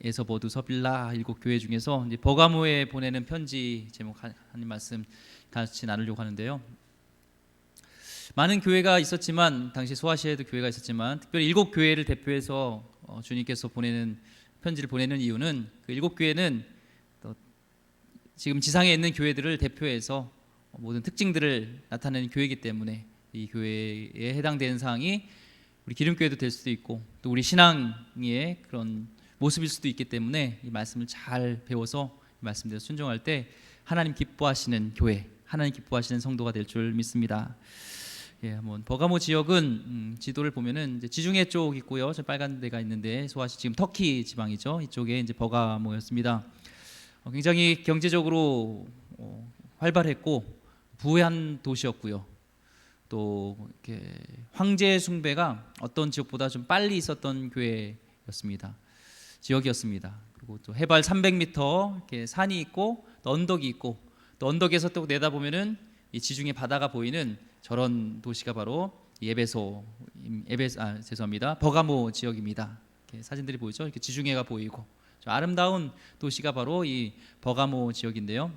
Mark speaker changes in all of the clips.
Speaker 1: 에서보드, 서빌라 7교회 중에서 이제 버가모에 보내는 편지 제목 한 말씀 같이 나누려고 하는데요. 많은 교회가 있었지만 당시 소아시아에도 교회가 있었지만 특별히 7교회를 대표해서 주님께서 보내는 편지를 보내는 이유는 그 7교회는 지금 지상에 있는 교회들을 대표해서 모든 특징들을 나타내는 교회이기 때문에 이 교회에 해당되는 사항이 우리 기름교회도 될 수도 있고 또 우리 신앙의 그런 모습일 수도 있기 때문에 이 말씀을 잘 배워서 이 말씀대로 순종할 때 하나님 기뻐하시는 교회, 하나님 기뻐하시는 성도가 될 줄 믿습니다. 한번 버가모 지역은 지도를 보면은 이제 지중해 쪽 있고요. 저 빨간 데가 있는데 소아시 지금 터키 지방이죠. 이쪽에 이제 버가모였습니다. 굉장히 경제적으로 활발했고 부유한 도시였고요. 또 이렇게 황제 숭배가 어떤 지역보다 좀 빨리 있었던 지역이었습니다. 그리고 또 해발 300m 이렇게 산이 있고 또 언덕이 있고 또 언덕에서 또 내다보면은 이 지중해 바다가 보이는 저런 도시가 바로 버가모 지역입니다. 이렇게 사진들이 보이죠? 이렇게 지중해가 보이고 아름다운 도시가 바로 이 버가모 지역인데요.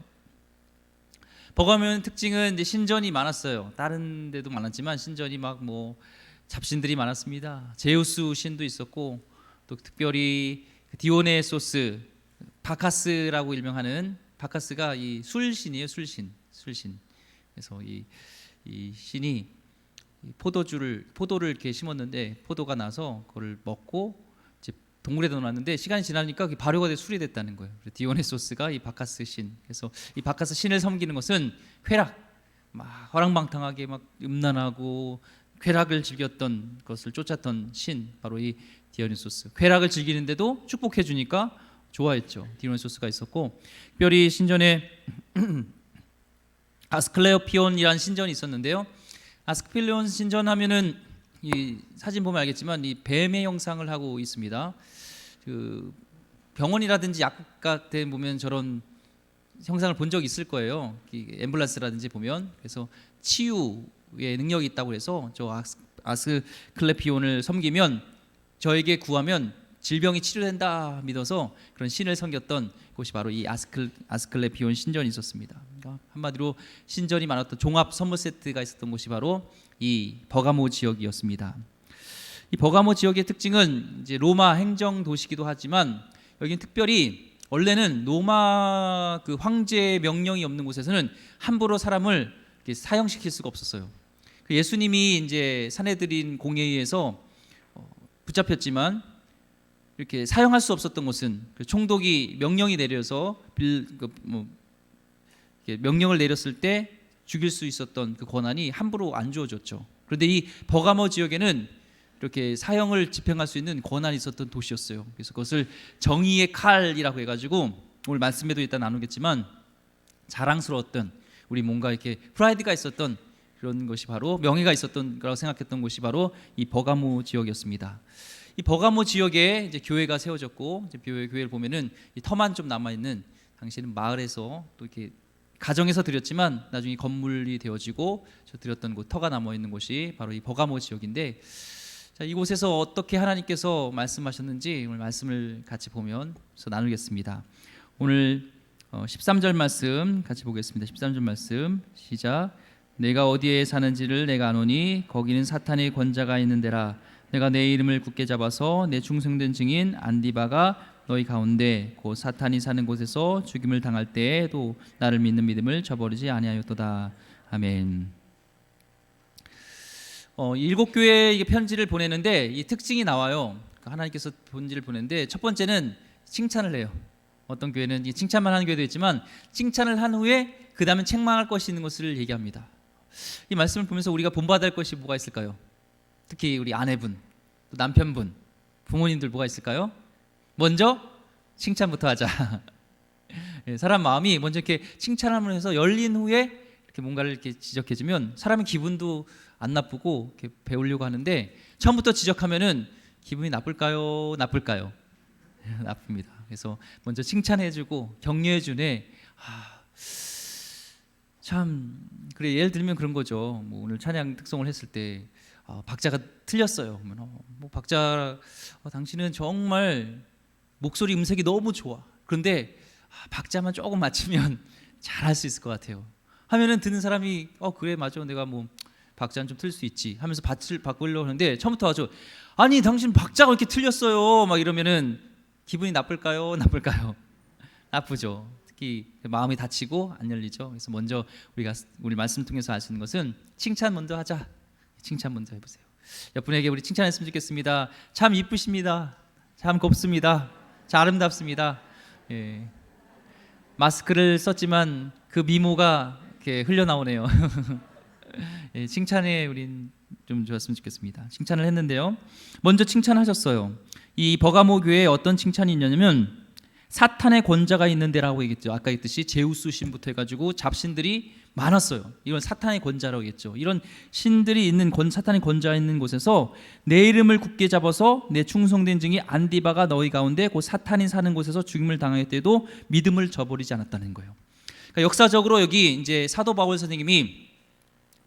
Speaker 1: 버가모의 특징은 이제 신전이 많았어요. 다른 데도 많았지만 신전이 막 잡신들이 많았습니다. 제우스 신도 있었고 또 특별히 디오네소스, 바카스라고 일명하는 바카스가 이 술신이에요. 술신. 그래서 이 신이 포도를 이렇게 심었는데 포도가 나서 그걸 먹고 이제 동굴에다 놨는데 시간이 지나니까 발효가 돼 술이 됐다는 거예요. 디오네소스가 이 바카스 신. 그래서 이 바카스 신을 섬기는 것은 허랑방탕하게 음란하고 쾌락을 즐겼던 것을 쫓았던 신, 바로 이 디오네소스. 쾌락을 즐기는데도 축복해 주니까 좋아했죠. 디오네소스가 있었고 특별히 신전에 아스클레오피온이라는 신전이 있었는데요. 아스클레오피온 신전 하면은 이 사진 보면 알겠지만 이 뱀의 형상을 하고 있습니다. 그 병원이라든지 약국 같은 데 보면 저런 형상을 본 적 있을 거예요. 앰뷸런스라든지 보면. 그래서 치유의 능력이 있다고 해서 저 아스클레피온을 섬기면 저에게 구하면 질병이 치료된다 믿어서 그런 신을 섬겼던 곳이 바로 이 아스클레피온 신전이 있었습니다. 그러니까 한마디로 신전이 많았던 종합 선물 세트가 있었던 곳이 바로 이 버가모 지역이었습니다. 이 버가모 지역의 특징은 이제 로마 행정 도시기도 하지만 여기는 특별히 원래는 로마 그 황제의 명령이 없는 곳에서는 함부로 사람을 이렇게 사형시킬 수가 없었어요. 예수님이 이제 산헤드린 공회의에서 붙잡혔지만 이렇게 사형할 수 없었던 곳은 총독이 명령이 내려서 명령을 내렸을 때 죽일 수 있었던 그 권한이 함부로 안 주어졌죠. 그런데 이 버가모 지역에는 이렇게 사형을 집행할 수 있는 권한이 있었던 도시였어요. 그래서 그것을 정의의 칼이라고 해가지고 오늘 말씀에도 일단 나누겠지만 자랑스러웠던 우리 뭔가 이렇게 프라이드가 있었던 그런 것이 바로 명예가 있었던 거라고 생각했던 곳이 바로 이 버가모 지역이었습니다. 이 버가모 지역에 이제 교회가 세워졌고 이제 교회를 보면은 이 터만 좀 남아 있는 당시에는 마을에서 또 이렇게 가정에서 드렸지만 나중에 건물이 되어지고 저 드렸던 곳 터가 남아 있는 곳이 바로 이 버가모 지역인데 자, 이곳에서 어떻게 하나님께서 말씀하셨는지 오늘 말씀을 같이 보면서 나누겠습니다. 오늘 13절 말씀 같이 보겠습니다. 13절 말씀 시작. 내가 어디에 사는지를 내가 아노니 거기는 사탄의 권자가 있는 데라. 내가 내 이름을 굳게 잡아서 내 충성된 증인 안디바가 너희 가운데 곧 사탄이 사는 곳에서 죽임을 당할 때에도 나를 믿는 믿음을 저버리지 아니하였도다. 아멘. 7교회에 편지를 보내는데 이 특징이 나와요. 하나님께서 편지를 보내는데 첫 번째는 칭찬을 해요. 어떤 교회는 칭찬만 하는 교회도 있지만 칭찬을 한 후에 그 다음에 책망할 것이 있는 것을 얘기합니다. 이 말씀을 보면서 우리가 본받을 것이 뭐가 있을까요? 특히 우리 아내분, 또 남편분, 부모님들 뭐가 있을까요? 먼저 칭찬부터 하자. 사람 마음이 먼저 이렇게 칭찬을 해서 열린 후에 이렇게 뭔가를 이렇게 지적해주면 사람의 기분도 안 나쁘고 이렇게 배우려고 하는데 처음부터 지적하면은 기분이 나쁠까요? 나쁩니다. 그래서 먼저 칭찬해주고 격려해주네. 참 그래 예를 들면 그런 거죠. 오늘 찬양 특송을 했을 때 박자가 틀렸어요. 박자 당신은 정말 목소리 음색이 너무 좋아. 그런데 박자만 조금 맞추면 잘할 수 있을 것 같아요. 하면은 듣는 사람이 그래 맞아 내가 뭐 박자는 좀 틀 수 있지 하면서 바꾸려고 하는데 처음부터 아주 아니 당신 박자가 이렇게 틀렸어요 막 이러면은 기분이 나쁠까요? 나쁠까요? 나쁘죠. 특히 마음이 다치고 안 열리죠. 그래서 먼저 우리 말씀 통해서 알 수 있는 것은 칭찬 먼저 하자. 칭찬 먼저 해보세요. 옆분에게 우리 칭찬했으면 좋겠습니다. 참 이쁘십니다. 참 곱습니다. 참 아름답습니다. 예. 마스크를 썼지만 그 미모가 이렇게 흘러나오네요. 예, 칭찬에 우린 좀 좋았으면 좋겠습니다. 칭찬을 했는데요. 먼저 칭찬하셨어요. 이 버가모 교회에 어떤 칭찬이 있냐면 사탄의 권자가 있는 데라고 얘기했죠. 아까 했듯이 제우스 신부터 해가지고 잡신들이 많았어요. 이건 사탄의 권자라고 했죠. 이런 신들이 있는 사탄의 권자가 있는 곳에서 내 이름을 굳게 잡아서 내 충성된 증이 안디바가 너희 가운데 곧 사탄이 사는 곳에서 죽임을 당할 때도 믿음을 저버리지 않았다는 거예요. 그러니까 역사적으로 여기 이제 사도 바울 선생님이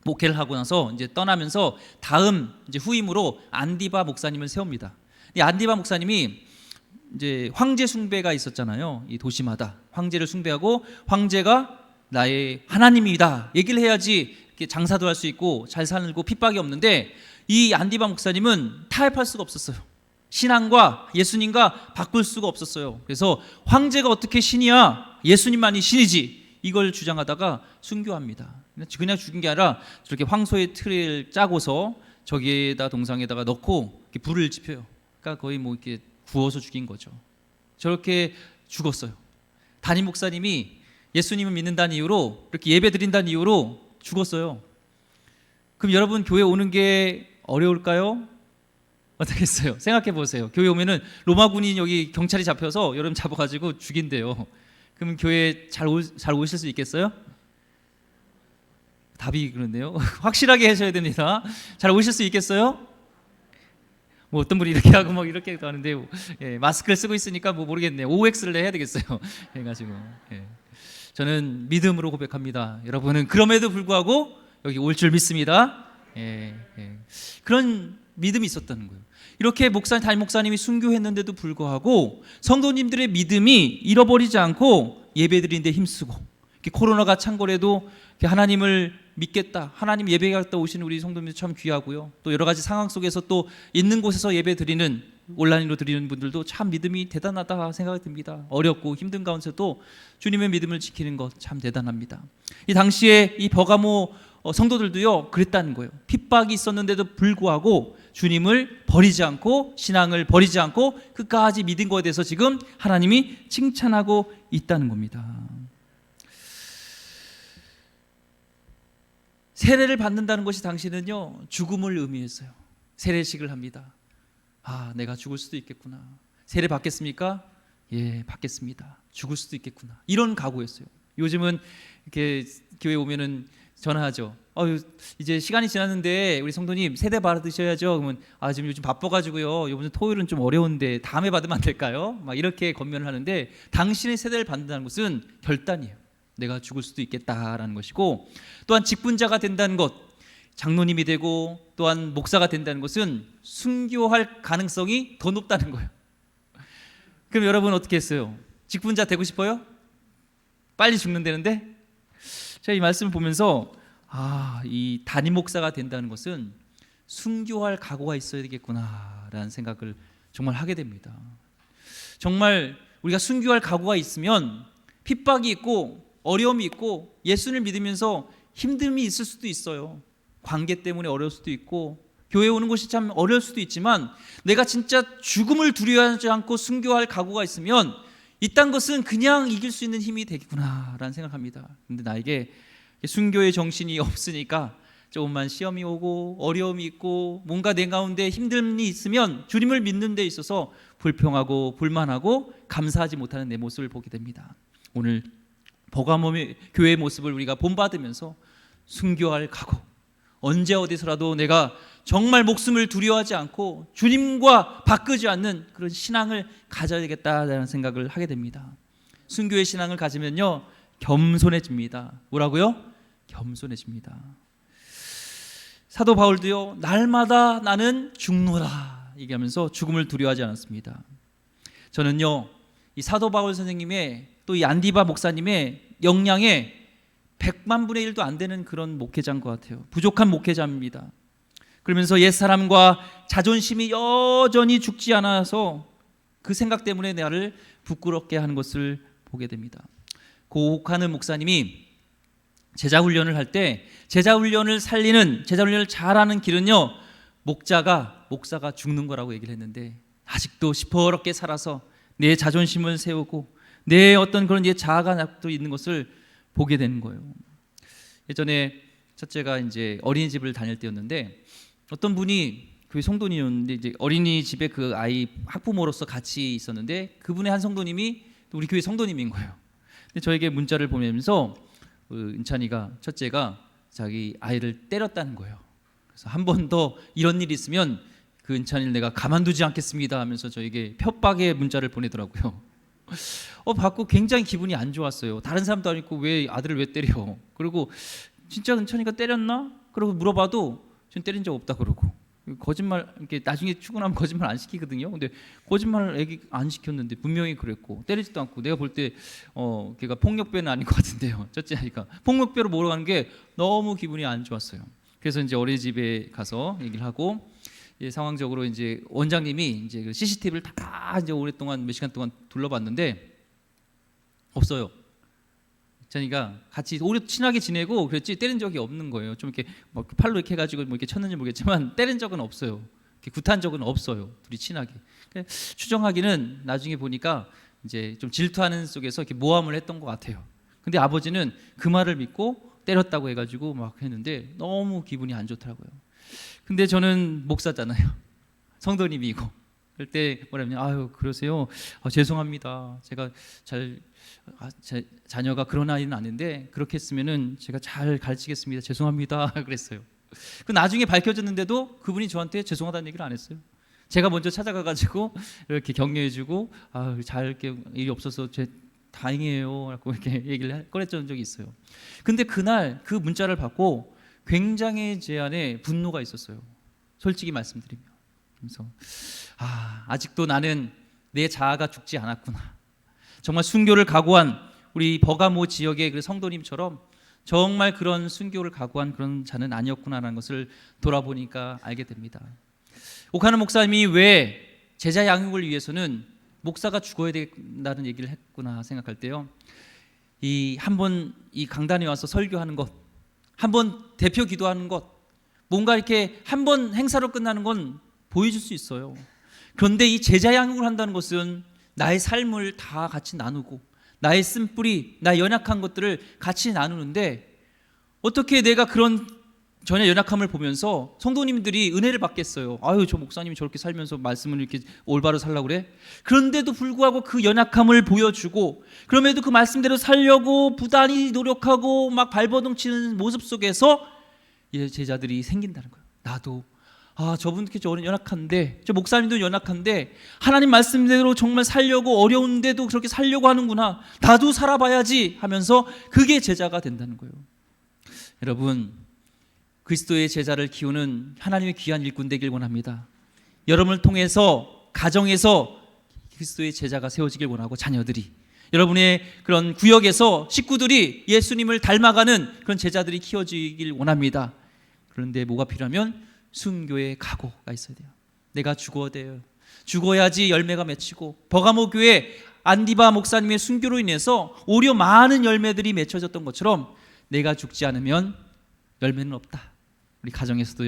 Speaker 1: 목회를 하고 나서 이제 떠나면서 다음 이제 후임으로 안디바 목사님을 세웁니다. 이 안디바 목사님이 이제 황제 숭배가 있었잖아요. 이 도시마다 황제를 숭배하고 황제가 나의 하나님이다 얘기를 해야지 이렇게 장사도 할 수 있고 잘 살고 핍박이 없는데 이 안디바 목사님은 타협할 수가 없었어요. 신앙과 예수님과 바꿀 수가 없었어요. 그래서 황제가 어떻게 신이야? 예수님만이 신이지. 이걸 주장하다가 순교합니다. 그냥 죽인 게 아니라 저렇게 황소의 틀을 짜고서 저기에다 동상에다가 넣고 이렇게 불을 지펴요. 그러니까 거의 뭐 이렇게 구워서 죽인 거죠. 저렇게 죽었어요. 담임 목사님이 예수님을 믿는다는 이유로 이렇게 예배 드린다는 이유로 죽었어요. 그럼 여러분 교회 오는 게 어려울까요? 어떻겠어요? 생각해 보세요. 교회 오면은 로마군인 여기 경찰이 잡혀서 여러분 잡아가지고 죽인대요. 그럼 교회 잘 오실 수 있겠어요? 답이 그런데요. 확실하게 하셔야 됩니다. 잘 오실 수 있겠어요? 뭐 어떤 분이 이렇게 하고 막 이렇게 하는데 예, 마스크를 쓰고 있으니까 뭐 모르겠네요. OX를 해야 되겠어요. 해가지고 예. 저는 믿음으로 고백합니다. 여러분은 그럼에도 불구하고 여기 올 줄 믿습니다. 예, 예. 그런 믿음이 있었다는 거예요. 이렇게 담임 목사님이 순교했는데도 불구하고 성도님들의 믿음이 잃어버리지 않고 예배드리는 데 힘쓰고 이렇게 코로나가 창궐해도 하나님을 믿겠다, 하나님 예배하겠다 오시는 우리 성도님들 참 귀하고요. 또 여러 가지 상황 속에서 또 있는 곳에서 예배드리는 온라인으로 드리는 분들도 참 믿음이 대단하다 생각이 듭니다. 어렵고 힘든 가운데서도 주님의 믿음을 지키는 것 참 대단합니다. 이 당시에 이 버가모 성도들도요 그랬다는 거예요. 핍박이 있었는데도 불구하고 주님을 버리지 않고 신앙을 버리지 않고 끝까지 믿은 것에 대해서 지금 하나님이 칭찬하고 있다는 겁니다. 세례를 받는다는 것이 당시는요 죽음을 의미했어요. 세례식을 합니다. 내가 죽을 수도 있겠구나. 세례 받겠습니까? 예, 받겠습니다. 죽을 수도 있겠구나. 이런 각오였어요. 요즘은 이렇게 교회 오면은 전화하죠. 이제 시간이 지났는데 우리 성도님 세례 받으셔야죠. 그러면 지금 요즘 바빠가지고요. 이번 토요일은 좀 어려운데 다음에 받으면 안 될까요? 막 이렇게 권면을 하는데 당신의 세례를 받는다는 것은 결단이에요. 내가 죽을 수도 있겠다라는 것이고 또한 직분자가 된다는 것, 장로님이 되고 또한 목사가 된다는 것은 순교할 가능성이 더 높다는 거예요. 그럼 여러분 어떻게 했어요? 직분자 되고 싶어요? 빨리 죽는다는데? 제가 이 말씀을 보면서 이 담임 목사가 된다는 것은 순교할 각오가 있어야 되겠구나라는 생각을 정말 하게 됩니다. 정말 우리가 순교할 각오가 있으면 핍박이 있고 어려움이 있고 예수를 믿으면서 힘듦이 있을 수도 있어요. 관계 때문에 어려울 수도 있고 교회 오는 것이 참 어려울 수도 있지만 내가 진짜 죽음을 두려워하지 않고 순교할 각오가 있으면 이딴 것은 그냥 이길 수 있는 힘이 되겠구나라는 생각합니다. 근데 나에게 순교의 정신이 없으니까 조금만 시험이 오고 어려움이 있고 뭔가 내 가운데 힘듦이 있으면 주님을 믿는 데 있어서 불평하고 불만하고 감사하지 못하는 내 모습을 보게 됩니다. 오늘 버가모 교회의 모습을 우리가 본받으면서 순교할 각오, 언제 어디서라도 내가 정말 목숨을 두려워하지 않고 주님과 바꾸지 않는 그런 신앙을 가져야 되겠다라는 생각을 하게 됩니다. 순교의 신앙을 가지면요 겸손해집니다. 뭐라고요? 겸손해집니다. 사도 바울도요 날마다 나는 죽노라 얘기하면서 죽음을 두려워하지 않았습니다. 저는요, 이 사도 바울 선생님의 또 이 안디바 목사님의 역량에 100만 분의 1도 안 되는 그런 목회자인 것 같아요. 부족한 목회자입니다. 그러면서 옛사람과 자존심이 여전히 죽지 않아서 그 생각 때문에 나를 부끄럽게 하는 것을 보게 됩니다. 고옥하는 목사님이 제자훈련을 할 때 제자훈련을 잘하는 길은요, 목사가 죽는 거라고 얘기를 했는데, 아직도 시퍼렇게 살아서 내 자존심을 세우고 내 어떤 그런 자아가 납도 있는 것을 보게 되는 거예요. 예전에 첫째가 이제 어린이집을 다닐 때였는데, 어떤 분이 교회 성도님이었는데 이제 어린이집에 그 아이 학부모로서 같이 있었는데, 그분의 한 성도님이 우리 교회 성도님인 거예요. 근데 저에게 문자를 보내면서 은찬이가, 첫째가 자기 아이를 때렸다는 거예요. 그래서 한 번 더 이런 일이 있으면 그 은찬이를 내가 가만두지 않겠습니다 하면서 저에게 협박의 문자를 보내더라고요. 받고 굉장히 기분이 안 좋았어요. 다른 사람도 아니고 왜 아들을 왜 때려? 그리고 진짜 은찬이가 때렸나? 그러고 물어봐도 전 때린 적 없다 그러고, 거짓말, 이렇게 나중에 출근하면 거짓말 안 시키거든요. 근데 거짓말을 애기 안 시켰는데 분명히 그랬고, 때리지도 않고, 내가 볼 때 걔가 폭력배는 아닌 것 같은데요. 첫째 아이가 폭력배로 몰아가는 게 너무 기분이 안 좋았어요. 그래서 이제 어린이집에 가서 얘기를 하고, 상황적으로 이제 원장님이 이제 그 CCTV를 다 이제 오랫동안 몇 시간 동안 둘러봤는데 없어요. 자니까 같이 오래 친하게 지내고 그랬지 때린 적이 없는 거예요. 좀 이렇게 뭐 팔로 이렇게 해가지고 뭐 이렇게 쳤는지 모르겠지만 때린 적은 없어요. 이렇게 굿한 적은 없어요. 둘이 친하게. 추정하기는 나중에 보니까 이제 좀 질투하는 속에서 이렇게 모함을 했던 것 같아요. 근데 아버지는 그 말을 믿고 때렸다고 해가지고 막 했는데 너무 기분이 안 좋더라고요. 근데 저는 목사잖아요. 성도님이고. 그럴 때 뭐냐면, 아유 그러세요. 죄송합니다. 제가 제 자녀가 그런 아이는 아닌데 그렇게 했으면은 제가 잘 가르치겠습니다. 죄송합니다. 그랬어요. 그 나중에 밝혀졌는데도 그분이 저한테 죄송하다는 얘기를 안 했어요. 제가 먼저 찾아가가지고 이렇게 격려해주고, 잘 이렇게 일이 없어서 다행이에요. 라고 이렇게 얘기를 꺼냈던 적이 있어요. 근데 그날 그 문자를 받고 굉장히 제 안에 분노가 있었어요. 솔직히 말씀드리면. 그래서 아직도 나는 내 자아가 죽지 않았구나. 정말 순교를 각오한 우리 버가모 지역의 그 성도님처럼 정말 그런 순교를 각오한 그런 자는 아니었구나라는 것을 돌아보니까 알게 됩니다. 옥하는 목사님이 왜 제자 양육을 위해서는 목사가 죽어야 된다는 얘기를 했구나 생각할 때요, 한 번 이 강단에 와서 설교하는 것, 한 번 대표 기도하는 것, 뭔가 이렇게 한 번 행사로 끝나는 건 보여줄 수 있어요. 그런데 이 제자 양육을 한다는 것은 나의 삶을 다 같이 나누고, 나의 쓴뿌리, 나의 연약한 것들을 같이 나누는데, 어떻게 내가 그런 전혀 연약함을 보면서 성도님들이 은혜를 받겠어요. 아유, 저 목사님이 저렇게 살면서 말씀을 이렇게 올바로 살라고 그래? 그런데도 불구하고 그 연약함을 보여주고, 그럼에도 그 말씀대로 살려고 부단히 노력하고 막 발버둥 치는 모습 속에서 제자들이 생긴다는 거예요. 나도 저분께 저는 연약한데, 저 목사님도 연약한데 하나님 말씀대로 정말 살려고 어려운데도 그렇게 살려고 하는구나, 나도 살아봐야지 하면서 그게 제자가 된다는 거예요. 여러분, 그리스도의 제자를 키우는 하나님의 귀한 일꾼 되길 원합니다. 여러분을 통해서 가정에서 그리스도의 제자가 세워지길 원하고, 자녀들이, 여러분의 그런 구역에서 식구들이 예수님을 닮아가는 그런 제자들이 키워지길 원합니다. 그런데 뭐가 필요하면 순교의 각오가 있어야 돼요. 내가 죽어야 돼요. 죽어야지 열매가 맺히고, 버가모 교회 안디바 목사님의 순교로 인해서 오히려 많은 열매들이 맺혀졌던 것처럼 내가 죽지 않으면 열매는 없다. 우리 가정에서도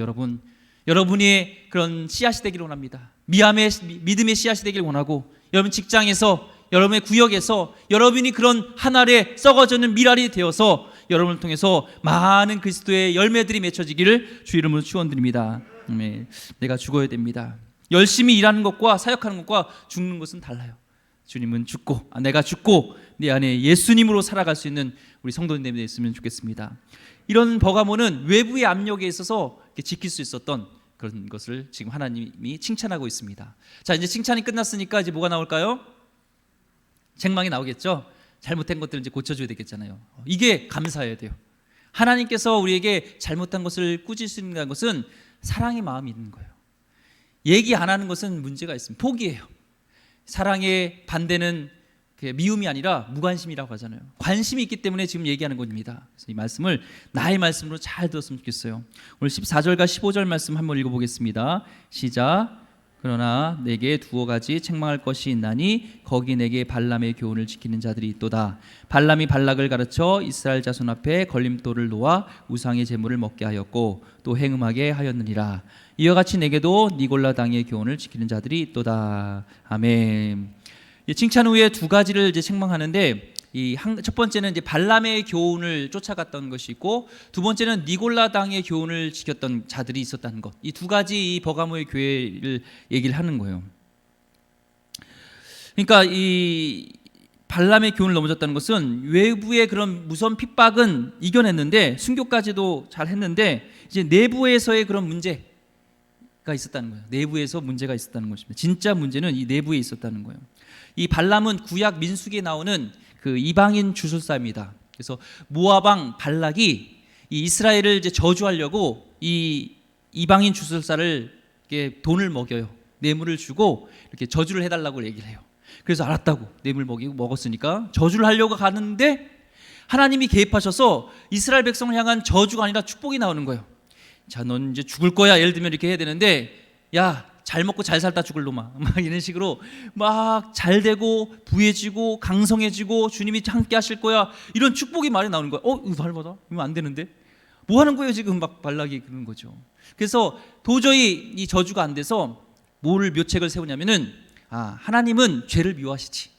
Speaker 1: 여러분이 그런 씨앗이 되기를 원합니다. 믿음의 씨앗이 되기를 원하고, 여러분 직장에서, 여러분의 구역에서 여러분이 그런 한 알에 썩어지는 밀알이 되어서 여러분을 통해서 많은 그리스도의 열매들이 맺혀지기를 주 이름으로 축원드립니다. 내가 죽어야 됩니다. 열심히 일하는 것과 사역하는 것과 죽는 것은 달라요. 주님은 죽고, 내가 죽고 내 안에 예수님으로 살아갈 수 있는 우리 성도님들이 있으면 좋겠습니다. 이런 버가모는 외부의 압력에 있어서 지킬 수 있었던 그런 것을 지금 하나님이 칭찬하고 있습니다. 자, 이제 칭찬이 끝났으니까 이제 뭐가 나올까요? 책망이 나오겠죠. 잘못된 것들을 이제 고쳐줘야 되겠잖아요. 이게 감사해야 돼요. 하나님께서 우리에게 잘못한 것을 꾸짖으신다는 것은 사랑의 마음이 있는 거예요. 얘기 안 하는 것은 문제가 있습니다. 포기해요. 사랑의 반대는 미움이 아니라 무관심이라고 하잖아요. 관심이 있기 때문에 지금 얘기하는 겁니다. 그래서 이 말씀을 나의 말씀으로 잘 들었으면 좋겠어요. 오늘 14절과 15절 말씀 한번 읽어보겠습니다. 시작. 그러나 내게 두어 가지 책망할 것이 있나니 거기 내게 발람의 교훈을 지키는 자들이 있도다. 발람이 발락을 가르쳐 이스라엘 자손 앞에 걸림돌을 놓아 우상의 제물을 먹게 하였고 또 행음하게 하였느니라. 이와 같이 내게도 니골라 당의 교훈을 지키는 자들이 있도다. 아멘. 칭찬 후에 두 가지를 이제 책망하는데 첫 번째는 이제 발람의 교훈을 쫓아갔던 것이 있고 두 번째는 니골라 당의 교훈을 지켰던 자들이 있었다는 것. 이 두 가지 이 버가모의 교회를 얘기를 하는 거예요. 그러니까 이 발람의 교훈을 넘어졌다는 것은 외부의 그런 무서운 핍박은 이겨냈는데 순교까지도 잘 했는데 이제 내부에서의 그런 문제가 있었다는 거예요. 내부에서 문제가 있었다는 것입니다. 진짜 문제는 이 내부에 있었다는 거예요. 이 발람은 구약 민수기에 나오는 그 이방인 주술사입니다. 그래서 모압 왕 발락이 이 이스라엘을 이제 저주하려고 이 이방인 주술사를 이렇게 돈을 먹여요. 뇌물을 주고 이렇게 저주를 해달라고 얘기를 해요. 그래서 알았다고 뇌물 먹었으니까 저주를 하려고 가는데 하나님이 개입하셔서 이스라엘 백성을 향한 저주가 아니라 축복이 나오는 거예요. 자, 넌 이제 죽을 거야. 예를 들면 이렇게 해야 되는데, 야, 잘 먹고 잘 살다 죽을 놈아. 막 이런 식으로 막 잘 되고 부해지고 강성해지고 주님이 함께 하실 거야. 이런 축복이 말이 나오는 거야. 이거 밟아다. 이거 안 되는데. 뭐 하는 거예요 지금 막 발락이 그런 거죠. 그래서 도저히 이 저주가 안 돼서 뭐를 묘책을 세우냐면은 하나님은 죄를 미워하시지.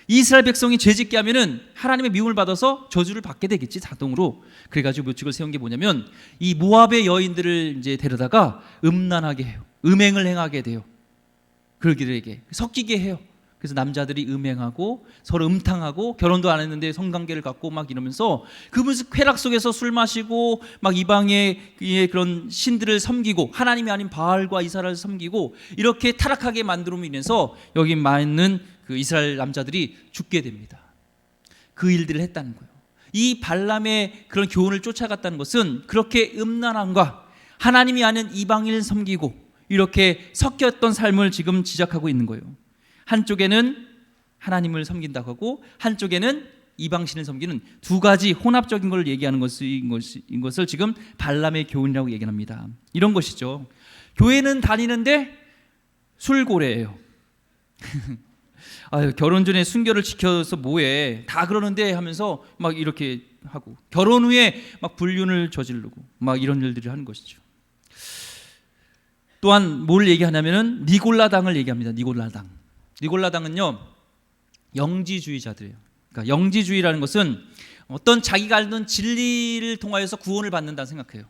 Speaker 1: 이스라엘 백성이 죄짓게 하면은 하나님의 미움을 받아서 저주를 받게 되겠지 자동으로. 그래가지고 묘책을 세운 게 뭐냐면 이 모압의 여인들을 이제 데려다가 음란하게 해요. 음행을 행하게 돼요. 그들에게 섞이게 해요. 그래서 남자들이 음행하고 서로 음탕하고 결혼도 안 했는데 성관계를 갖고 막 이러면서 그 쾌락 속에서 술 마시고 막 이방의 그런 신들을 섬기고 하나님이 아닌 바알과 이스라엘을 섬기고 이렇게 타락하게 만들음으로 인해서 여기 많은 그 이스라엘 남자들이 죽게 됩니다. 그 일들을 했다는 거예요. 이 발람의 그런 교훈을 쫓아갔다는 것은 그렇게 음란함과 하나님이 아닌 이방인을 섬기고 이렇게 섞였던 삶을 지금 지적하고 있는 거예요. 한쪽에는 하나님을 섬긴다고 하고 한쪽에는 이방신을 섬기는 두 가지 혼합적인 걸 얘기하는 것을 지금 발람의 교훈이라고 얘기합니다. 이런 것이죠. 교회는 다니는데 술고래예요. 결혼 전에 순결을 지켜서 뭐해 다 그러는데 하면서 막 이렇게 하고 결혼 후에 막 불륜을 저지르고 막 이런 일들을 하는 것이죠. 또한 뭘 얘기하냐면은 니골라당을 얘기합니다. 니골라당은요 영지주의자들이에요. 그러니까 영지주의라는 것은 어떤 자기가 알던 진리를 통하여서 구원을 받는다 생각해요.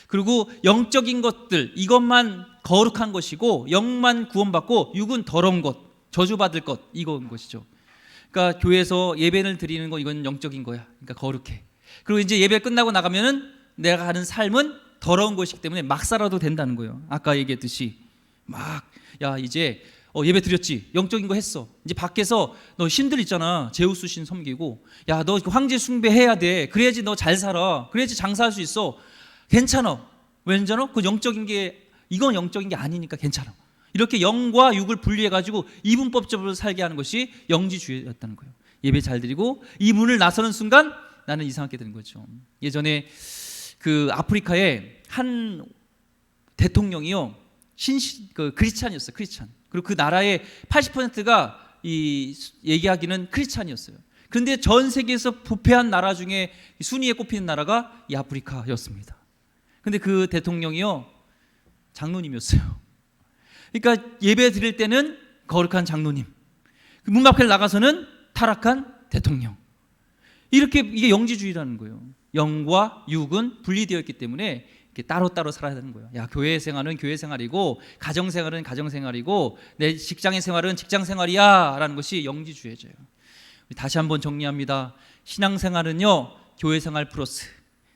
Speaker 1: 그리고 영적인 것들 이것만 거룩한 것이고 영만 구원받고 육은 더러운 것, 저주받을 것 이건 것이죠. 그러니까 교회에서 예배를 드리는 거 이건 영적인 거야. 그러니까 거룩해. 그리고 이제 예배 끝나고 나가면은 내가 하는 삶은 더러운 것이기 때문에 막 살아도 된다는 거예요. 아까 얘기했듯이 야 이제 예배 드렸지 영적인 거 했어. 이제 밖에서 너 신들 있잖아. 제우스 신 섬기고 야 너 황제 숭배해야 돼. 그래야지 너 잘 살아. 그래야지 장사할 수 있어. 괜찮아. 왜 괜찮아? 그 영적인 게 이건 영적인 게 아니니까 괜찮아. 이렇게 영과 육을 분리해가지고 이분법적으로 살게 하는 것이 영지주의였다는 거예요. 예배 잘 드리고 이 문을 나서는 순간 나는 이상하게 되는 거죠. 예전에 그 아프리카에 한 대통령이요 크리스찬이었어요. 크리스찬. 그리고 그 나라의 80%가 얘기하기는 크리스찬이었어요. 그런데 전 세계에서 부패한 나라 중에 순위에 꼽히는 나라가 이 아프리카였습니다. 근데 그 대통령이요 장로님이었어요. 그러니까 예배 드릴 때는 거룩한 장로님, 문 밖에 나가서는 타락한 대통령. 이게 영지주의라는 거예요. 영과 육은 분리되어 있기 때문에 이렇게 따로따로 살아야 되는 거예요. 야, 교회 생활은 교회 생활이고 가정 생활은 가정 생활이고 내 직장의 생활은 직장 생활이야 라는 것이 영지주의예요. 다시 한번 정리합니다. 신앙생활은요 교회 생활 플러스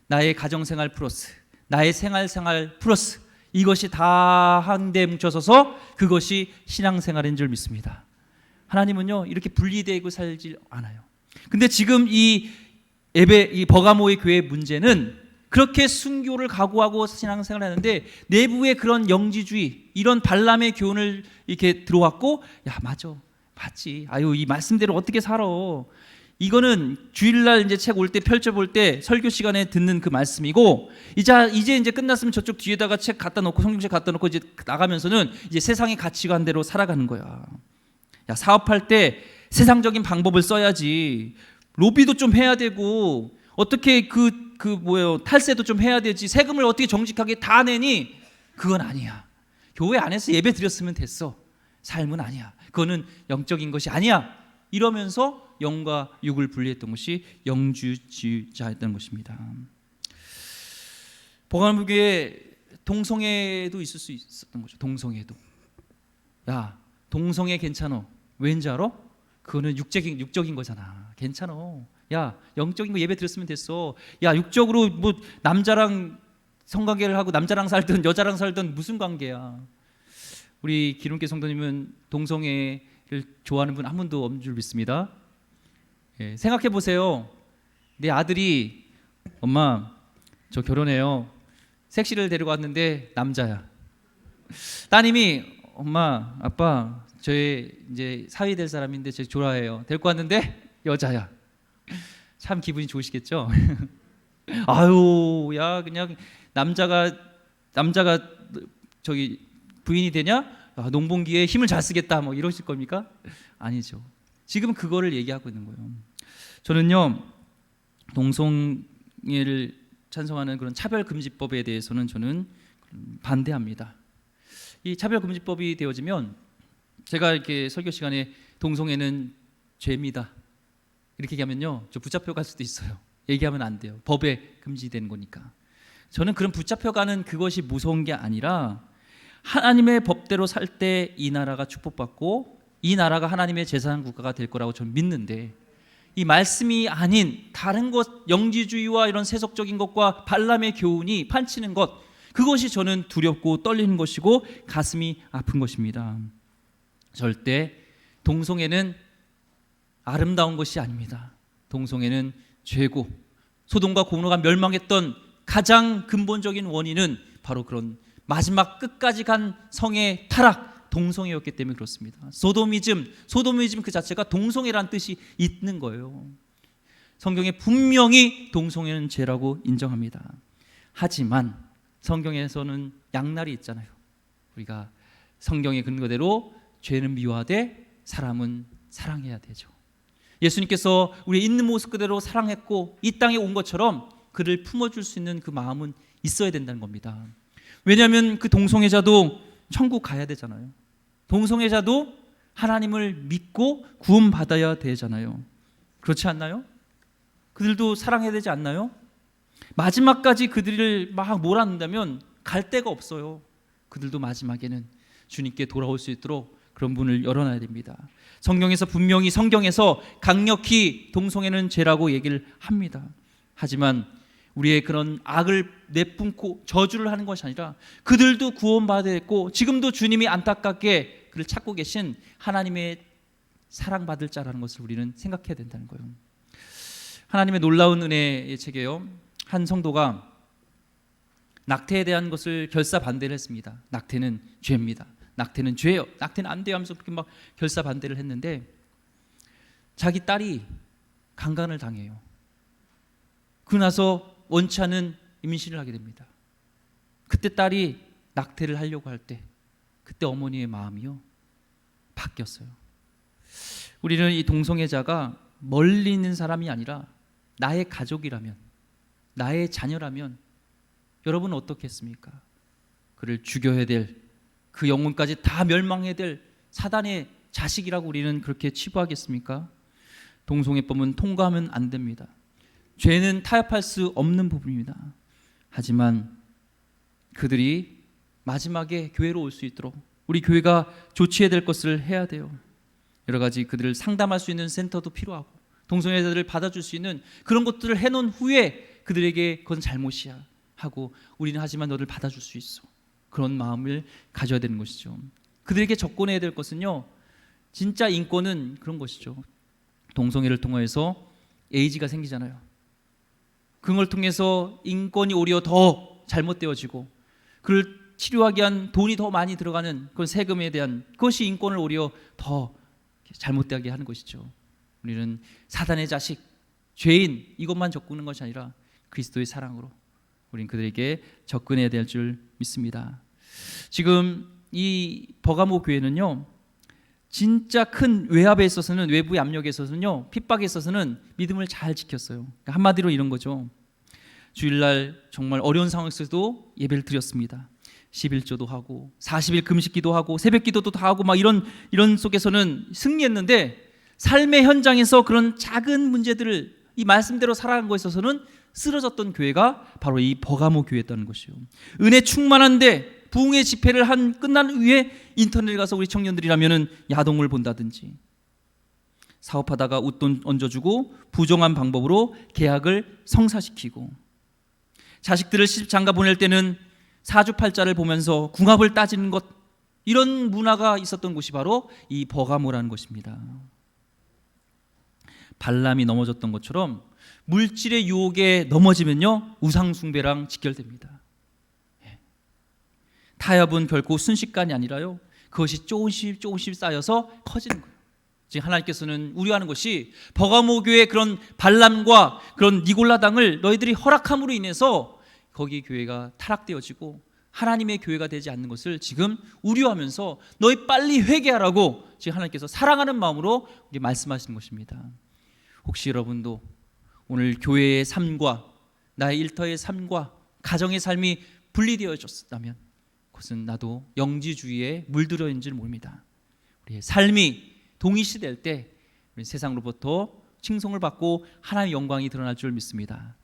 Speaker 1: 나의 가정 생활 플러스 나의 생활 플러스 이것이 다 한데 뭉쳐서서 그것이 신앙생활인 줄 믿습니다. 하나님은요 이렇게 분리되고 살지 않아요. 근데 지금 이 버가모의 교회의 문제는 그렇게 순교를 각오하고 신앙생활을 하는데 내부의 그런 영지주의 이런 발람의 교훈을 이렇게 들어왔고 야 맞아 맞지. 아유, 이 말씀대로 어떻게 살아? 이거는 주일날 이제 책 올 때 펼쳐볼 때 설교 시간에 듣는 그 말씀이고, 이제 끝났으면 저쪽 뒤에다가 책 갖다 놓고 성경책 갖다 놓고 이제 나가면서는 이제 세상의 가치관대로 살아가는 거야. 야, 사업할 때 세상적인 방법을 써야지. 로비도 좀 해야 되고, 어떻게 탈세도 좀 해야 되지. 세금을 어떻게 정직하게 다 내니? 그건 아니야. 교회 안에서 예배 드렸으면 됐어. 삶은 아니야. 그거는 영적인 것이 아니야. 이러면서 영과 육을 분리했던 것이 영주주의자였던 것입니다. 복음교회 동성애도 있을 수 있었던 거죠. 동성애도. 야, 동성애 괜찮어. 왠지 알아? 그거는 육적인 거잖아. 괜찮어. 야, 영적인 거 예배 드렸으면 됐어. 야, 육적으로 뭐 남자랑 성관계를 하고 남자랑 살든 여자랑 살든 무슨 관계야. 우리 기름교 성도님은 동성애를 좋아하는 분 한 분도 없는 줄 믿습니다. 예, 생각해 보세요. 내 아들이 엄마 저 결혼해요. 섹시를 데리고 왔는데 남자야. 따님이 엄마 아빠 저희 이제 사위 될 사람인데 저 좋아해요. 데리고 왔는데 여자야. 참 기분이 좋으시겠죠? 아유, 야 그냥 남자가 저기 부인이 되냐? 아, 농번기에 힘을 잘 쓰겠다 뭐 이러실 겁니까? 아니죠. 지금 그거를 얘기하고 있는 거예요. 저는요, 동성애를 찬성하는 그런 차별금지법에 대해서는 저는 반대합니다. 이 차별금지법이 되어지면 제가 이렇게 설교 시간에 동성애는 죄입니다 이렇게 얘기하면요, 저 붙잡혀갈 수도 있어요. 얘기하면 안 돼요. 법에 금지된 거니까. 저는 그런 붙잡혀가는 그것이 무서운 게 아니라 하나님의 법대로 살 때 이 나라가 축복받고 이 나라가 하나님의 제사장 국가가 될 거라고 저는 믿는데, 이 말씀이 아닌 다른 것, 영지주의와 이런 세속적인 것과 발람의 교훈이 판치는 것, 그것이 저는 두렵고 떨리는 것이고 가슴이 아픈 것입니다. 절대 동성애는 아름다운 것이 아닙니다. 동성애는 죄고, 소돔과 고모라가 멸망했던 가장 근본적인 원인은 바로 그런 마지막 끝까지 간 성의 타락, 동성애였기 때문에 그렇습니다. 소도미즘 그 자체가 동성애란 뜻이 있는 거예요. 성경에 분명히 동성애는 죄라고 인정합니다. 하지만 성경에서는 양날이 있잖아요. 우리가 성경의 근거대로 죄는 미워하되 사람은 사랑해야 되죠. 예수님께서 우리 있는 모습 그대로 사랑했고 이 땅에 온 것처럼 그를 품어줄 수 있는 그 마음은 있어야 된다는 겁니다. 왜냐하면 그 동성애자도 천국 가야 되잖아요. 동성애자도 하나님을 믿고 구원받아야 되잖아요. 그렇지 않나요? 그들도 사랑해야 되지 않나요? 마지막까지 그들을 막 몰아넣는다면 갈 데가 없어요. 그들도 마지막에는 주님께 돌아올 수 있도록 그런 문을 열어놔야 됩니다. 성경에서 분명히 강력히 동성애는 죄라고 얘기를 합니다. 하지만 우리의 그런 악을 내뿜고 저주를 하는 것이 아니라 그들도 구원받아야 했고 지금도 주님이 안타깝게 그를 찾고 계신 하나님의 사랑받을 자라는 것을 우리는 생각해야 된다는 거예요. 하나님의 놀라운 은혜의 책에요, 한 성도가 낙태에 대한 것을 결사반대를 했습니다. 낙태는 죄입니다. 낙태는 죄예요. 낙태는 안 돼요 하면서 그렇게 막 결사반대를 했는데 자기 딸이 강간을 당해요. 그러고 나서 원치 않은 임신을 하게 됩니다. 그때 딸이 낙태를 하려고 할 때 그때 어머니의 마음이요 바뀌었어요. 우리는 이 동성애자가 멀리 있는 사람이 아니라 나의 가족이라면, 나의 자녀라면 여러분은 어떻게 했습니까? 그를 죽여야 될, 그 영혼까지 다 멸망해야 될 사단의 자식이라고 우리는 그렇게 치부하겠습니까? 동성애법은 통과하면 안 됩니다. 죄는 타협할 수 없는 부분입니다. 하지만 그들이 마지막에 교회로 올 수 있도록 우리 교회가 조치해야 될 것을 해야 돼요. 여러 가지 그들을 상담할 수 있는 센터도 필요하고 동성애자들을 받아줄 수 있는 그런 것들을 해놓은 후에 그들에게 그건 잘못이야 하고 우리는 하지만 너를 받아줄 수 있어, 그런 마음을 가져야 되는 것이죠. 그들에게 접근해야 될 것은요, 진짜 인권은 그런 것이죠. 동성애를 통해서 에이즈가 생기잖아요. 그걸 통해서 인권이 오히려 더 잘못되어지고 그를 치료하기 위한 돈이 더 많이 들어가는 그런 세금에 대한, 그것이 인권을 오히려 더 잘못되게 하는 것이죠. 우리는 사단의 자식, 죄인 이것만 접근하는 것이 아니라 그리스도의 사랑으로 우리는 그들에게 접근해야 될 줄 믿습니다. 지금 이 버가모 교회는요, 진짜 큰 외압에 있어서는, 외부의 압력에 있어서는요, 핍박에 있어서는 믿음을 잘 지켰어요. 그러니까 한마디로 이런 거죠. 주일날 정말 어려운 상황에서도 예배를 드렸습니다. 11조도 하고 40일 금식기도 하고 새벽기도도 다 하고 막 이런 속에서는 승리했는데, 삶의 현장에서 그런 작은 문제들을 이 말씀대로 살아간 것에 있어서는 쓰러졌던 교회가 바로 이 버가모 교회였다는 것이요. 은혜 충만한데 부흥의 집회를 끝난 후에 인터넷에 가서 우리 청년들이라면은 야동을 본다든지, 사업하다가 웃돈 얹어주고 부정한 방법으로 계약을 성사시키고, 자식들을 시집장가 보낼 때는 사주팔자를 보면서 궁합을 따지는 것, 이런 문화가 있었던 곳이 바로 이 버가모라는 것입니다. 발람이 넘어졌던 것처럼 물질의 유혹에 넘어지면요, 우상숭배랑 직결됩니다. 타협은 결코 순식간이 아니라요, 그것이 조금씩 쌓여서 커지는 거예요. 지금 하나님께서는 우려하는 것이 버가모 교회의 그런 발람과 그런 니골라당을 너희들이 허락함으로 인해서 거기 교회가 타락되어지고 하나님의 교회가 되지 않는 것을 지금 우려하면서 너희 빨리 회개하라고 지금 하나님께서 사랑하는 마음으로 우리 말씀하시는 것입니다. 혹시 여러분도 오늘 교회의 삶과 나의 일터의 삶과 가정의 삶이 분리되어졌다면 그것은 나도 영지주의에 물들어 있는 줄 모릅니다. 우리의 삶이 동일시될 때 우리 세상으로부터 칭송을 받고 하나님의 영광이 드러날 줄 믿습니다.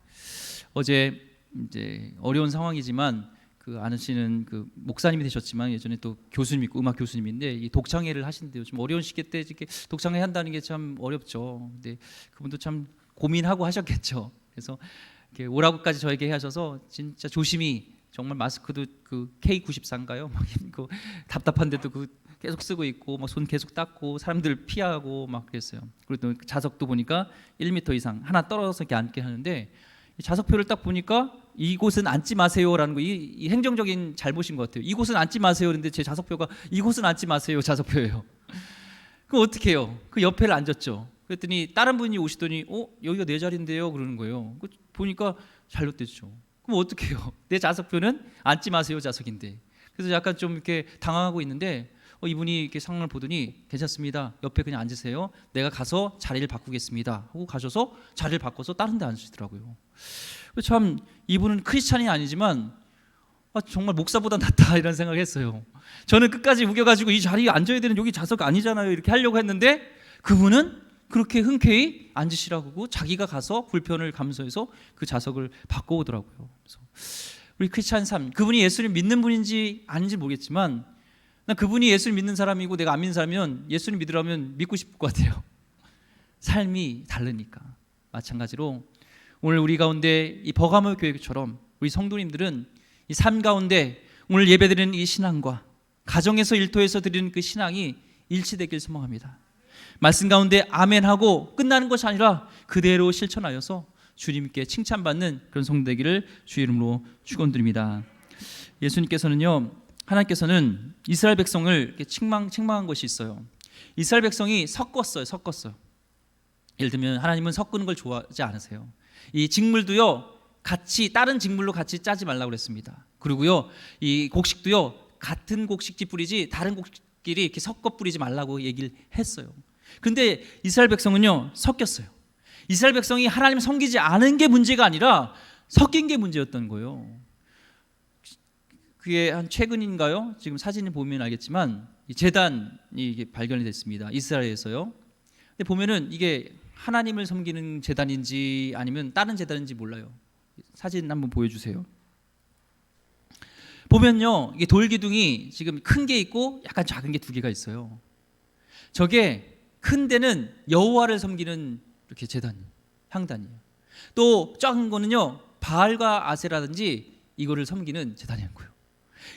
Speaker 1: 어제 이제 어려운 상황이지만 그 아시는 그 목사님이 되셨지만 예전에 또 교수님 있고 음악 교수님인데 이 독창회를 하신대요. 좀 어려운 시기 때 이렇게 독창회 한다는 게 참 어렵죠. 근데 그분도 참 고민하고 하셨겠죠. 그래서 이렇게 오라고까지 저에게 하셔서 진짜 조심히, 정말 마스크도 그 K94인가요? 막 그 답답한데도 그 계속 쓰고 있고 막 손 계속 닦고 사람들 피하고 막 그랬어요. 그리고 또 자석도 보니까 1m 이상 하나 떨어져서 이렇게 앉게 하는데, 이 자석표를 딱 보니까 이곳은 앉지 마세요라는 거, 이 행정적인 잘못인 것 같아요. 이곳은 앉지 마세요. 그런데 제 자석표가 이곳은 앉지 마세요 자석표예요. 그럼 어떻게 해요? 그 옆에를 앉았죠. 그랬더니 다른 분이 오시더니 여기가 내 자리인데요 그러는 거예요. 보니까 잘못됐죠. 그럼 어떻게 해요? 내 자석표는 앉지 마세요 자석인데. 그래서 약간 좀 이렇게 당황하고 있는데 이분이 이렇게 상황을 보더니 괜찮습니다. 옆에 그냥 앉으세요. 내가 가서 자리를 바꾸겠습니다. 하고 가셔서 자리를 바꿔서 다른 데 앉으시더라고요. 참 이분은 크리스찬이 아니지만 정말 목사보다 낫다 이런 생각을 했어요. 저는 끝까지 우겨가지고 이 자리에 앉아야 되는 여기 좌석 아니잖아요 이렇게 하려고 했는데, 그분은 그렇게 흔쾌히 앉으시라고 자기가 가서 불편을 감수해서 그 좌석을 바꿔오더라고요. 그래서 우리 크리스찬 삶, 그분이 예수를 믿는 분인지 아닌지 모르겠지만 난 그분이 예수를 믿는 사람이고 내가 안 믿는 사람이면 예수를 믿으라면 믿고 싶을 것 같아요. 삶이 다르니까. 마찬가지로 오늘 우리 가운데 이 버가모 교회처럼 우리 성도님들은 이 삶 가운데 오늘 예배드리는 이 신앙과 가정에서 일터에서 드리는 그 신앙이 일치되길 소망합니다. 말씀 가운데 아멘하고 끝나는 것이 아니라 그대로 실천하여서 주님께 칭찬받는 그런 성도 되기를 주의 이름으로 축원드립니다. 예수님께서는요, 하나님께서는 이스라엘 백성을 이렇게 책망한 것이 있어요. 이스라엘 백성이 섞었어요. 예를 들면 하나님은 섞는 걸 좋아하지 않으세요. 이 직물도요, 같이 다른 직물로 같이 짜지 말라고 그랬습니다. 그리고요, 이 곡식도요, 같은 곡식지 뿌리지 다른 곡식끼리 이렇게 섞어 뿌리지 말라고 얘기를 했어요. 그런데 이스라엘 백성은요, 섞였어요. 이스라엘 백성이 하나님 섬기지 않은 게 문제가 아니라 섞인 게 문제였던 거예요. 그게 한 최근인가요? 지금 사진을 보면 알겠지만 이 제단이 이게 발견이 됐습니다. 이스라엘에서요. 근데 보면은 이게 하나님을 섬기는 제단인지 아니면 다른 제단인지 몰라요. 사진 한번 보여주세요. 보면요, 이게 돌 기둥이 지금 큰 게 있고 약간 작은 게 두 개가 있어요. 저게 큰 데는 여호와를 섬기는 이렇게 제단, 향단이에요. 또 작은 거는요, 바알과 아세라든지 이거를 섬기는 제단이라는 거예요.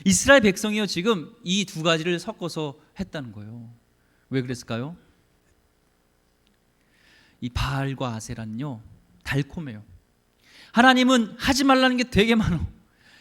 Speaker 1: 이스라엘 백성이요, 지금 이 두 가지를 섞어서 했다는 거예요. 왜 그랬을까요? 이 바알과 아세라는요, 달콤해요. 하나님은 하지 말라는 게 되게 많어.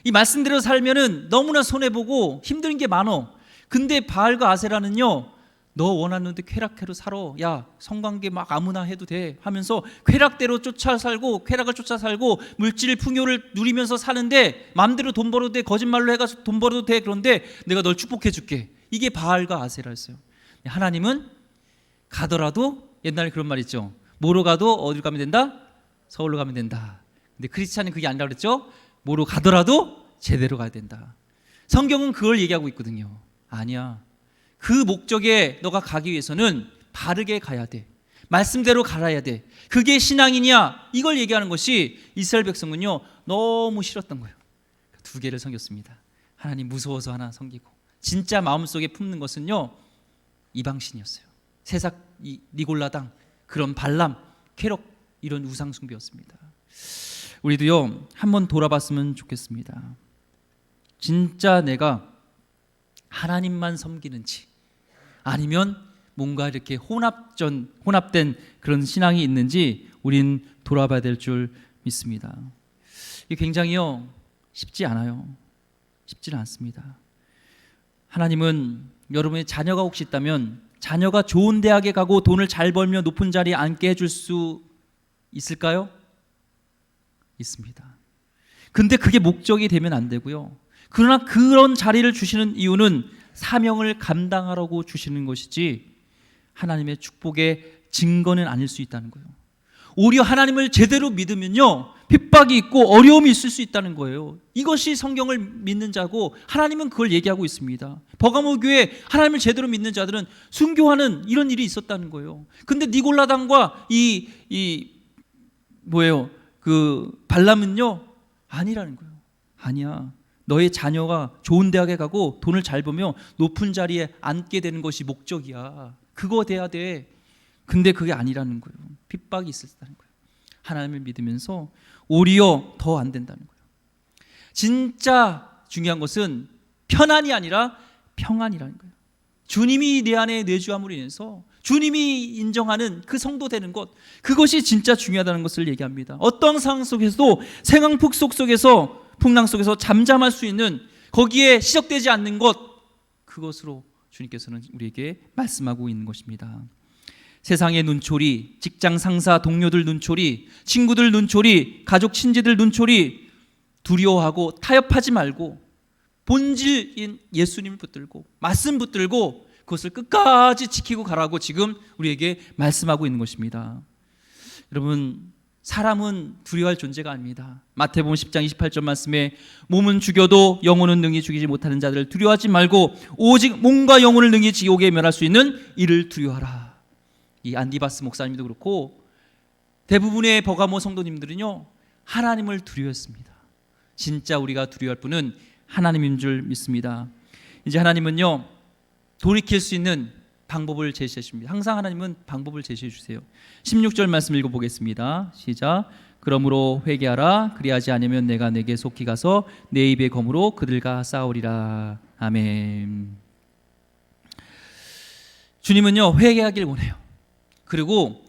Speaker 1: 이 말씀대로 살면은 너무나 손해보고 힘든 게 많어. 근데 바알과 아세라는요, 너 원하는데 쾌락대로 살아. 야, 성관계 막 아무나 해도 돼 하면서 쾌락대로 쫓아 살고 쾌락을 쫓아 살고 물질 풍요를 누리면서 사는데 마음대로 돈 벌어도 돼. 거짓말로 해가지고 돈 벌어도 돼. 그런데 내가 널 축복해 줄게. 이게 바알과 아세라였어요. 하나님은 가더라도 옛날에 그런 말 있죠. 뭐로 가도 어디로 가면 된다? 서울로 가면 된다. 근데 크리스찬은 그게 아니라 그랬죠. 뭐로 가더라도 제대로 가야 된다. 성경은 그걸 얘기하고 있거든요. 아니야. 그 목적에 너가 가기 위해서는 바르게 가야 돼. 말씀대로 갈아야 돼. 그게 신앙이냐? 이걸 얘기하는 것이 이스라엘 백성은요 너무 싫었던 거예요. 두 개를 섬겼습니다. 하나님 무서워서 하나 섬기고, 진짜 마음속에 품는 것은요 이방신이었어요. 세상 니골라당, 그런 발람, 쾌락, 이런 우상 숭배였습니다. 우리도요 한번 돌아봤으면 좋겠습니다. 진짜 내가 하나님만 섬기는지, 아니면 뭔가 이렇게 혼합된 그런 신앙이 있는지 우린 돌아봐야 될 줄 믿습니다. 이게 굉장히요 쉽지 않아요. 쉽지는 않습니다. 하나님은 여러분의 자녀가 혹시 있다면 자녀가 좋은 대학에 가고 돈을 잘 벌며 높은 자리에 앉게 해줄 수 있을까요? 있습니다. 근데 그게 목적이 되면 안 되고요. 그러나 그런 자리를 주시는 이유는 사명을 감당하라고 주시는 것이지 하나님의 축복의 증거는 아닐 수 있다는 거예요. 오히려 하나님을 제대로 믿으면요 핍박이 있고 어려움이 있을 수 있다는 거예요. 이것이 성경을 믿는 자고 하나님은 그걸 얘기하고 있습니다. 버가모 교회 하나님을 제대로 믿는 자들은 순교하는 이런 일이 있었다는 거예요. 근데 니골라당과 그 발람은요 아니라는 거예요. 아니야. 너의 자녀가 좋은 대학에 가고 돈을 잘 벌며 높은 자리에 앉게 되는 것이 목적이야. 그거 돼야 돼. 근데 그게 아니라는 거예요. 핍박이 있었다는 거예요. 하나님을 믿으면서 오히려 더 안 된다는 거예요. 진짜 중요한 것은 편안이 아니라 평안이라는 거예요. 주님이 내 안에 내주함으로 인해서 주님이 인정하는 그 성도 되는 것, 그것이 진짜 중요하다는 것을 얘기합니다. 어떤 상황 속에서도 풍랑 속에서 잠잠할 수 있는, 거기에 시적되지 않는 것, 그것으로 주님께서는 우리에게 말씀하고 있는 것입니다. 세상의 눈초리, 직장 상사 동료들 눈초리, 친구들 눈초리, 가족 친지들 눈초리 두려워하고 타협하지 말고 본질인 예수님을 붙들고 말씀 붙들고 그것을 끝까지 지키고 가라고 지금 우리에게 말씀하고 있는 것입니다. 여러분, 사람은 두려워할 존재가 아닙니다. 마태복음 10장 28절 말씀에 몸은 죽여도 영혼은 능히 죽이지 못하는 자들을 두려워하지 말고 오직 몸과 영혼을 능히 지옥에 멸할 수 있는 이를 두려워하라. 이 안디바스 목사님도 그렇고 대부분의 버가모 성도님들은요 하나님을 두려워했습니다. 진짜 우리가 두려워할 분은 하나님인 줄 믿습니다. 이제 하나님은요 돌이킬 수 있는 방법을 제시해 주십니다. 항상 하나님은 방법을 제시해 주세요. 16절 말씀 읽어보겠습니다. 시작. 그러므로 회개하라. 그리하지 않으면 내가 내게 속히 가서 내 입의 검으로 그들과 싸우리라. 아멘. 주님은요 회개하길 원해요. 그리고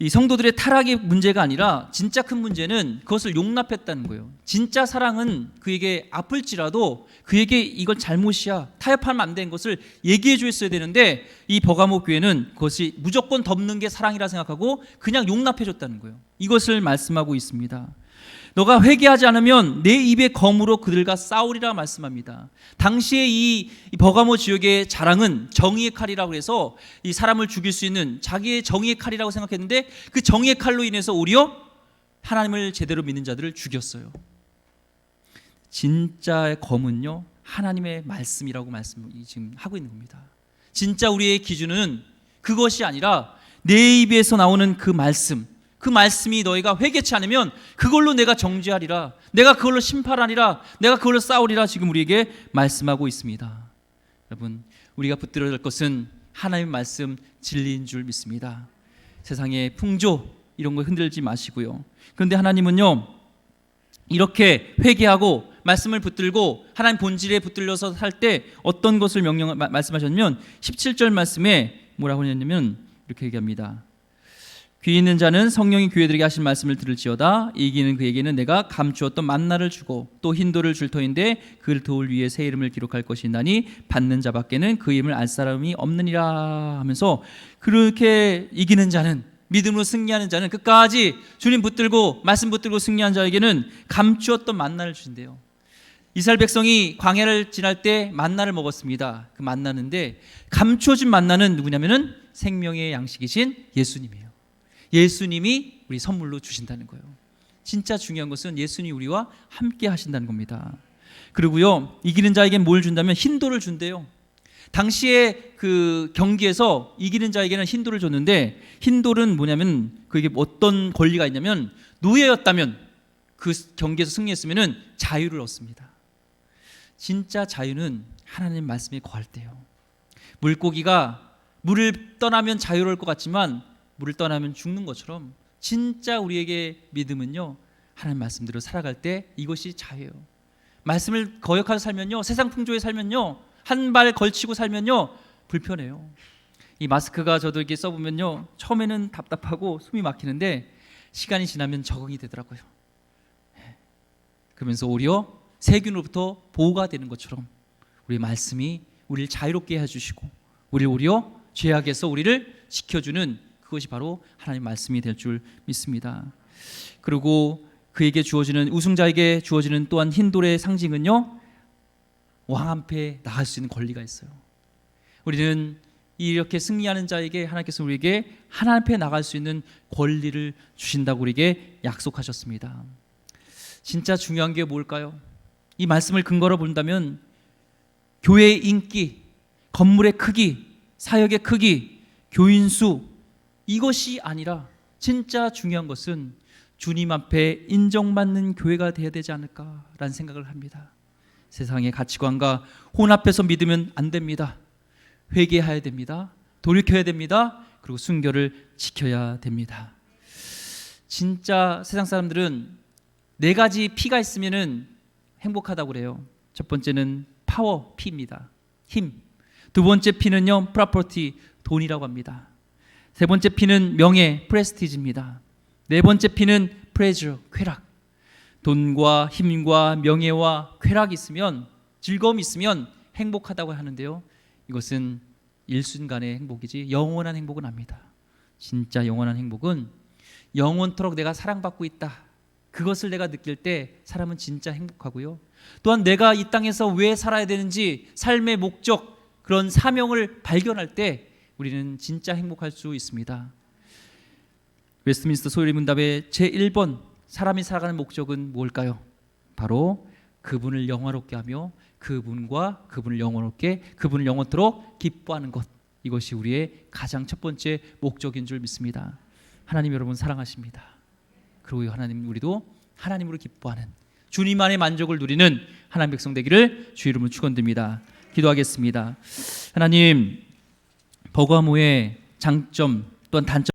Speaker 1: 이 성도들의 타락의 문제가 아니라 진짜 큰 문제는 그것을 용납했다는 거예요. 진짜 사랑은 그에게 아플지라도 그에게 이건 잘못이야, 타협하면 안 되는 것을 얘기해 줬어야 되는데 이 버가모 교회는 그것이 무조건 덮는 게 사랑이라 생각하고 그냥 용납해 줬다는 거예요. 이것을 말씀하고 있습니다. 너가 회개하지 않으면 내 입의 검으로 그들과 싸우리라 말씀합니다. 당시에 이 버가모 지역의 자랑은 정의의 칼이라고 해서 이 사람을 죽일 수 있는 자기의 정의의 칼이라고 생각했는데 그 정의의 칼로 인해서 오히려 하나님을 제대로 믿는 자들을 죽였어요. 진짜의 검은요 하나님의 말씀이라고 지금 하고 있는 겁니다. 진짜 우리의 기준은 그것이 아니라 내 입에서 나오는 그 말씀, 그 말씀이 너희가 회개치 않으면 그걸로 내가 정죄하리라, 내가 그걸로 심판하리라, 내가 그걸로 싸우리라 지금 우리에게 말씀하고 있습니다. 여러분, 우리가 붙들어야 될 것은 하나님의 말씀 진리인 줄 믿습니다. 세상의 풍조 이런 거 흔들지 마시고요. 그런데 하나님은요 이렇게 회개하고 말씀을 붙들고 하나님 본질에 붙들려서 살 때 어떤 것을 말씀하셨냐면 17절 말씀에 뭐라고 했냐면 이렇게 얘기합니다. 귀 있는 자는 성령이 교회들에게 하신 말씀을 들을지어다. 이기는 그에게는 내가 감추었던 만나를 주고 또 흰돌을 줄 터인데 그 돌 위에 새 이름을 기록할 것이나니 받는 자밖에는 그 이름을 알 사람이 없느니라 하면서, 그렇게 이기는 자는, 믿음으로 승리하는 자는, 끝까지 주님 붙들고 말씀 붙들고 승리한 자에게는 감추었던 만나를 주신대요. 이스라엘 백성이 광야를 지날 때 만나를 먹었습니다. 그 만나는데 감추어진 만나는 누구냐면은 생명의 양식이신 예수님이에요. 예수님이 우리 선물로 주신다는 거예요. 진짜 중요한 것은 예수님이 우리와 함께 하신다는 겁니다. 그리고요, 이기는 자에게 뭘 준다면 흰돌을 준대요. 당시에 그 경기에서 이기는 자에게는 흰돌을 줬는데, 흰돌은 뭐냐면 그게 어떤 권리가 있냐면, 노예였다면 그 경기에서 승리했으면 자유를 얻습니다. 진짜 자유는 하나님 말씀에 거할 때요. 물고기가 물을 떠나면 자유로울 것 같지만 물을 떠나면 죽는 것처럼, 진짜 우리에게 믿음은요, 하나님 말씀대로 살아갈 때 이것이 자유예요. 말씀을 거역하여 살면요, 세상 풍조에 살면요, 한 발 걸치고 살면요 불편해요. 이 마스크가 저도 이렇게 써보면요, 처음에는 답답하고 숨이 막히는데 시간이 지나면 적응이 되더라고요. 그러면서 오히려 세균으로부터 보호가 되는 것처럼 우리 말씀이 우리를 자유롭게 해주시고 우리를 오히려 죄악에서 우리를 지켜주는, 그것이 바로 하나님의 말씀이 될 줄 믿습니다. 그리고 그에게 주어지는, 우승자에게 주어지는 또한 흰돌의 상징은요, 왕 앞에 나갈 수 있는 권리가 있어요. 우리는 이렇게 승리하는 자에게 하나님께서 우리에게 하나님 앞에 나갈 수 있는 권리를 주신다고 우리에게 약속하셨습니다. 진짜 중요한 게 뭘까요? 이 말씀을 근거로 본다면 교회의 인기, 건물의 크기, 사역의 크기, 교인 수, 이것이 아니라 진짜 중요한 것은 주님 앞에 인정받는 교회가 되어야 되지 않을까라는 생각을 합니다. 세상의 가치관과 혼합해서 믿으면 안 됩니다. 회개해야 됩니다. 돌이켜야 됩니다. 그리고 순결을 지켜야 됩니다. 진짜 세상 사람들은 네 가지 P가 있으면은 행복하다고 그래요. 첫 번째는 파워, P입니다. 힘. 두 번째 P는요, 프로퍼티, 돈이라고 합니다. 세 번째 P는 명예, 프레스티지입니다. 네 번째 P는 프레저, 쾌락. 돈과 힘과 명예와 쾌락이 있으면, 즐거움이 있으면 행복하다고 하는데요, 이것은 일순간의 행복이지 영원한 행복은 아닙니다. 진짜 영원한 행복은 영원토록 내가 사랑받고 있다, 그것을 내가 느낄 때 사람은 진짜 행복하고요, 또한 내가 이 땅에서 왜 살아야 되는지, 삶의 목적, 그런 사명을 발견할 때 우리는 진짜 행복할 수 있습니다. 웨스트민스터 소요리 문답의 제1번 사람이 살아가는 목적은 뭘까요? 바로 그분을 영화롭게 하며 그분과 그분을 영원롭게, 그분을 영원토록 기뻐하는 것, 이것이 우리의 가장 첫 번째 목적인 줄 믿습니다. 하나님 여러분 사랑하십니다. 그리고 하나님, 우리도 하나님으로 기뻐하는, 주님 안의 만족을 누리는 하나님 백성 되기를 주 이름으로 축원드립니다. 기도하겠습니다. 하나님, 버가모의 장점 또한 단점